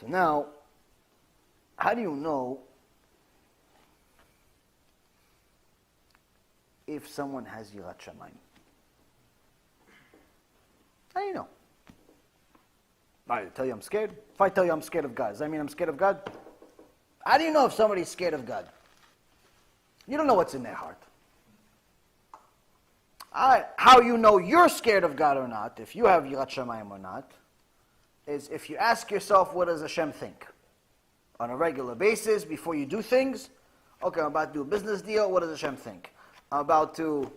So now, how do you know if someone has Yirat Shamayim? How do you know? I tell you I'm scared. If I tell you I'm scared of God, does that mean I'm scared of God? How do you know if somebody's scared of God? You don't know what's in their heart. How you know you're scared of God or not, if you have Yirat Shamayim or not, is if you ask yourself, what does Hashem think? On a regular basis, before you do things. Okay, I'm about to do a business deal, what does Hashem think? I'm about to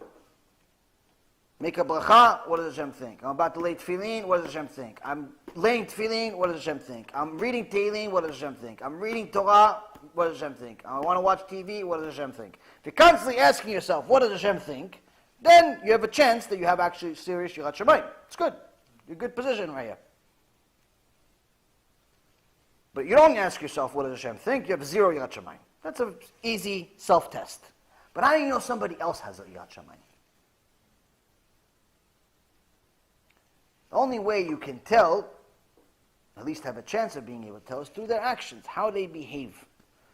make a bracha, what does Hashem think? I'm about to lay tefillin, what does Hashem think? I'm laying tefillin, what does Hashem think? I'm reading Tehillim, what does Hashem think? I'm reading Torah, what does Hashem think? I want to watch TV, what does Hashem think? If you're constantly asking yourself, what does Hashem think? Then you have a chance that you have actually serious Yirat Shamayim. It's good. You're in a good position right here. But you don't ask yourself, what does Hashem think? You have zero Yirat Shamayim. That's an easy self-test. But how do you know somebody else has a Yirat Shamayim? The only way you can tell, at least have a chance of being able to tell, is through their actions, how they behave.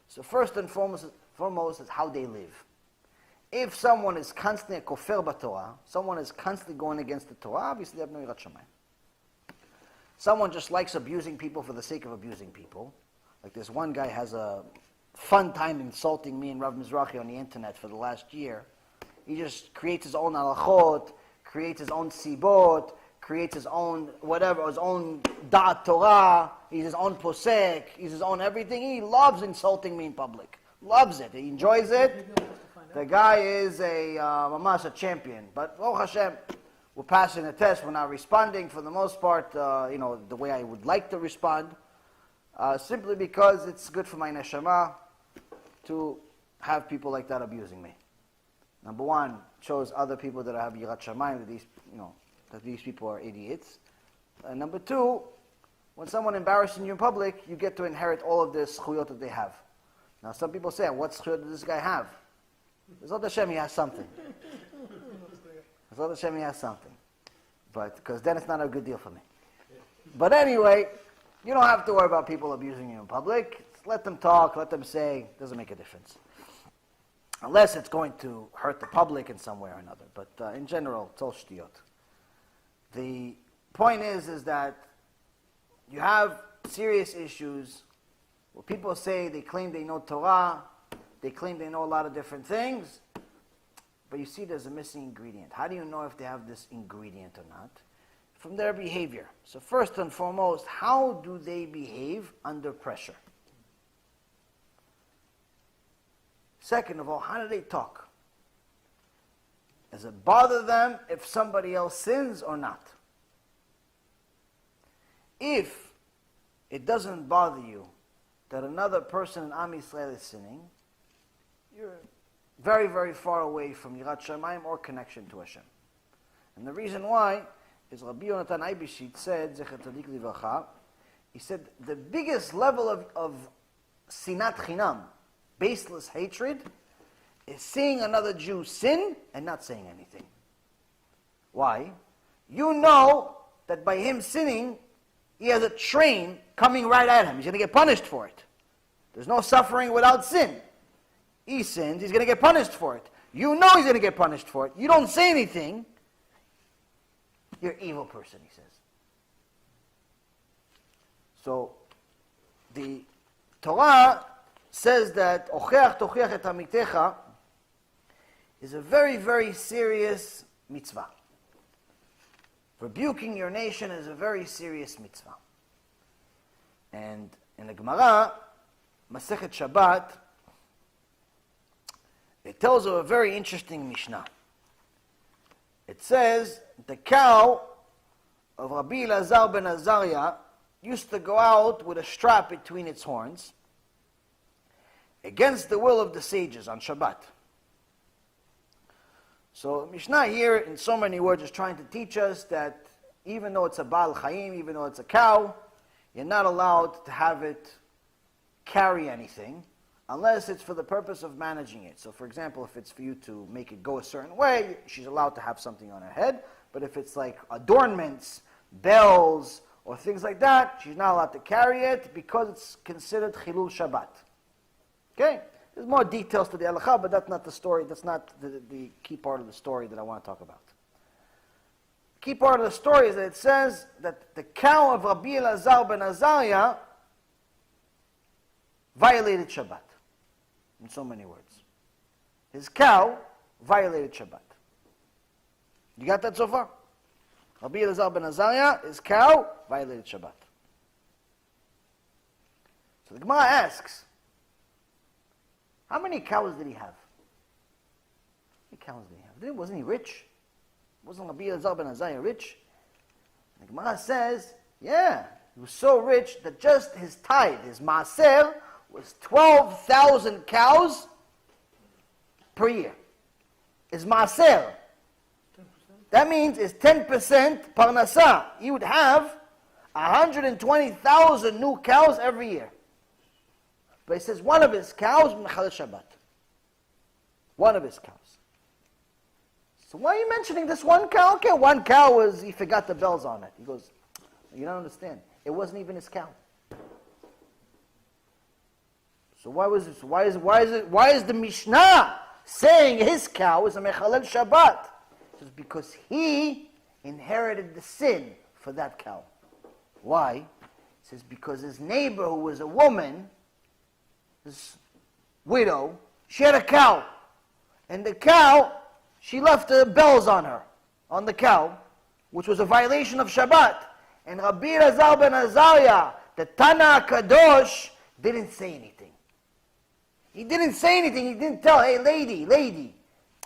So first and foremost is how they live. If someone is constantly a kofer b'Torah, someone is constantly going against the Torah, obviously they have no Yirat Shamayim. Someone just likes abusing people for the sake of abusing people. Like this one guy has a fun time insulting me and Rav Mizrahi on the internet for the last year. He just creates his own halachot, creates his own sibot, creates his own whatever, his own da'at Torah, he's his own posek, he's his own everything. He loves insulting me in public. Loves it. He enjoys it. The guy is a mamash, a champion. But, oh Hashem, we're passing the test, we're not responding for the most part, the way I would like to respond, simply because it's good for my neshama to have people like that abusing me. Number one, shows other people that I have Yirat Shamayim that these people are idiots. And number two, when someone embarrasses you in public, you get to inherit all of this zchuyot that they have. Now some people say, what zchuyot does this guy have? B'ezrat Hashem, he has something. B'ezrat Hashem, he has something. But, because then it's not a good deal for me. But anyway, you don't have to worry about people abusing you in public. Just let them talk, let them say, it doesn't make a difference. Unless it's going to hurt the public in some way or another. But in general, it's all shtiyot. The point is that you have serious issues where people say they claim they know Torah, they claim they know a lot of different things, but you see there's a missing ingredient. How do you know if they have this ingredient or not? From their behavior. So first and foremost, how do they behave under pressure? Second of all, how do they talk? Does it bother them if somebody else sins or not? If it doesn't bother you that another person in Am Yisrael is sinning, you're very, very far away from Yirat Shamayim or connection to Hashem. And the reason why is Rabbi Yaron said, Zecher Tzadik Livracha, he said the biggest level of sinat chinam, baseless hatred, is seeing another Jew sin and not saying anything. Why? You know that by him sinning, he has a train coming right at him. He's going to get punished for it. There's no suffering without sin. He sins, he's going to get punished for it. You know he's going to get punished for it. You don't say anything. You're an evil person, he says. So, the Torah says that Ocheach tochiach et amitecha is a very, very serious mitzvah. Rebuking your nation is a very serious mitzvah. And in the Gemara, Masechet Shabbat, it tells of a very interesting Mishnah. It says, the cow of Rabbi Elazar ben Azariah used to go out with a strap between its horns against the will of the sages on Shabbat. So Mishnah here, in so many words, is trying to teach us that even though it's a Baal Chaim, even though it's a cow, you're not allowed to have it carry anything unless it's for the purpose of managing it. So for example, if it's for you to make it go a certain way, she's allowed to have something on her head. But if it's like adornments, bells, or things like that, she's not allowed to carry it because it's considered Chilul Shabbat. Okay? There's more details to the halakha, but that's not the story. That's not the key part of the story that I want to talk about. The key part of the story is that it says that the cow of Rabbi Elazar ben Azariah violated Shabbat. In so many words. His cow violated Shabbat. You got that so far? Rabbi Elazar ben Azariah, his cow violated Shabbat. So the Gemara asks, how many cows did he have? How many cows did he have? Wasn't he rich? Wasn't Rabbi Elazar ben Azariah rich? The Gemara says, yeah, he was so rich that just his tithe, his maaser, was 12,000 cows per year. His maaser. That means it's 10% parnasa. He would have 120,000 new cows every year. But he says one of his cows, mechalel Shabbat. One of his cows. So why are you mentioning this one cow? Okay, one cow was, he forgot the bells on it. He goes, you don't understand. It wasn't even his cow. So why is the Mishnah saying his cow is a mechalel Shabbat? It's because he inherited the sin for that cow. Why? It says because his neighbor, who was a woman, this widow, she had a cow. And the cow, she left the bells on her, on the cow, which was a violation of Shabbat. And Rabbi Elazar ben Azariah, the Tana Kadosh, didn't say anything. He didn't say anything. He didn't tell, hey, lady,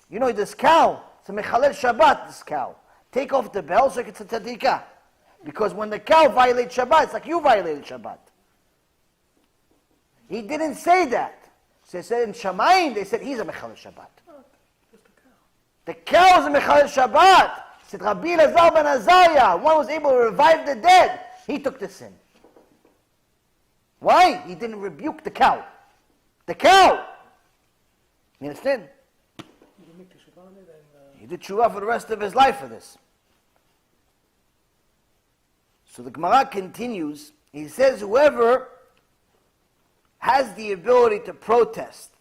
you know this cow, it's a mechalel Shabbat, this cow. Take off the bell so it's a tzadikah. Because when the cow violates Shabbat, it's like you violated Shabbat. He didn't say that. So they said in Shamayim, they said he's a mechalel Shabbat. The cow is a mechalel Shabbat. Said Rabbi Elazar ben Azariah, one was able to revive the dead. He took the sin. Why? He didn't rebuke the cow. The cow. You understand? He did tshuva for the rest of his life for this. So the Gemara continues. He says, whoever has the ability to protest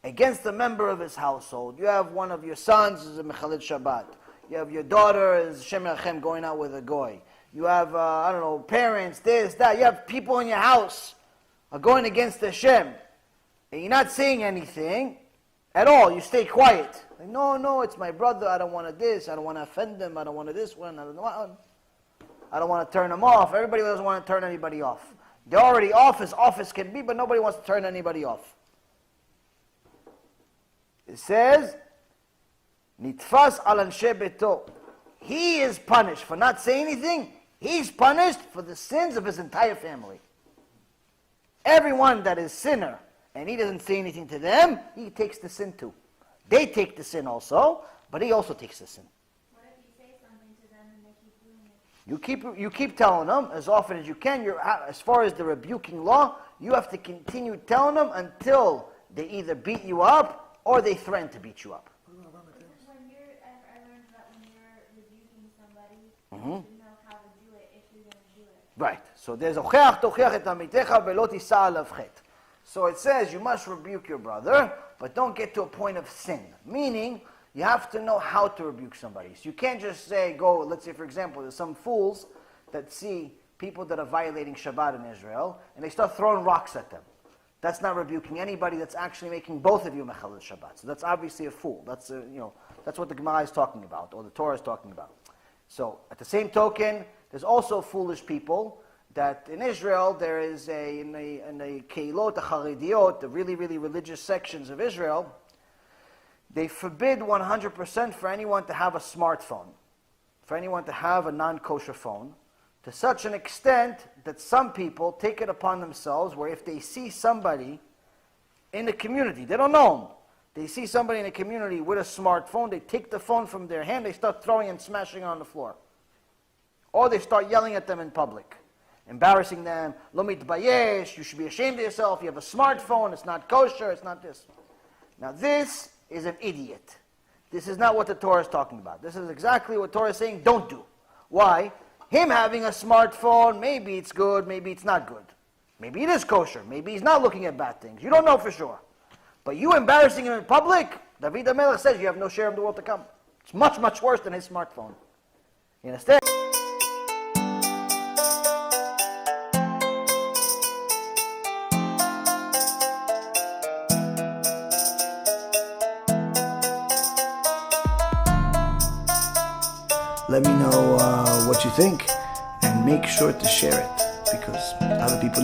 against a member of his household, you have one of your sons is a mechalel Shabbat. You have your daughter is Shem Yachem going out with a goy. You have, parents, this, that. You have people in your house are going against Hashem. And you're not saying anything at all. You stay quiet. Like, no, it's my brother. I don't want to this. I don't want to offend him. I don't want to this one. I don't want to turn him off. Everybody doesn't want to turn anybody off. They're already off as office can be, but nobody wants to turn anybody off. It says, Nitfas al anshe beto. He is punished for not saying anything. He's punished for the sins of his entire family. Everyone that is sinner, and he doesn't say anything to them, he takes the sin too. They take the sin also, but he also takes the sin. What if you say something to them and they keep doing it? You keep telling them as often as you can. As far as the rebuking law, you have to continue telling them until they either beat you up or they threaten to beat you up. I learned that when you're rebuking somebody, you know how to do it if you're going to do it. Right. So there's ocheach tocheach et amitecha velo tisa alav chet. So it says you must rebuke your brother, but don't get to a point of sin. Meaning, you have to know how to rebuke somebody. So you can't just say, let's say for example, there's some fools that see people that are violating Shabbat in Israel, and they start throwing rocks at them. That's not rebuking anybody. That's actually making both of you mechalel Shabbat. So that's obviously a fool. That's that's what the Gemara is talking about, or the Torah is talking about. So at the same token, there's also foolish people that in Israel there is in the keilot, the charidiyot, the really, really religious sections of Israel, they forbid 100% for anyone to have a smartphone, for anyone to have a non-kosher phone, to such an extent that some people take it upon themselves where if they see somebody in the community, they don't know them, they see somebody in the community with a smartphone, they take the phone from their hand, they start throwing and smashing it on the floor. Or they start yelling at them in public, embarrassing them. Lo mitbayesh, you should be ashamed of yourself, you have a smartphone, it's not kosher, it's not this. Now this is an idiot. This is not what the Torah is talking about. This is exactly what Torah is saying don't do. Why? him having a smartphone, maybe it's good, maybe it's not good. Maybe it is kosher. Maybe he's not looking at bad things. You don't know for sure. But you embarrassing him in public, David HaMelech says you have no share of the world to come. It's much, much worse than his smartphone. You understand? Let me know what you think, and make sure to share it, because other people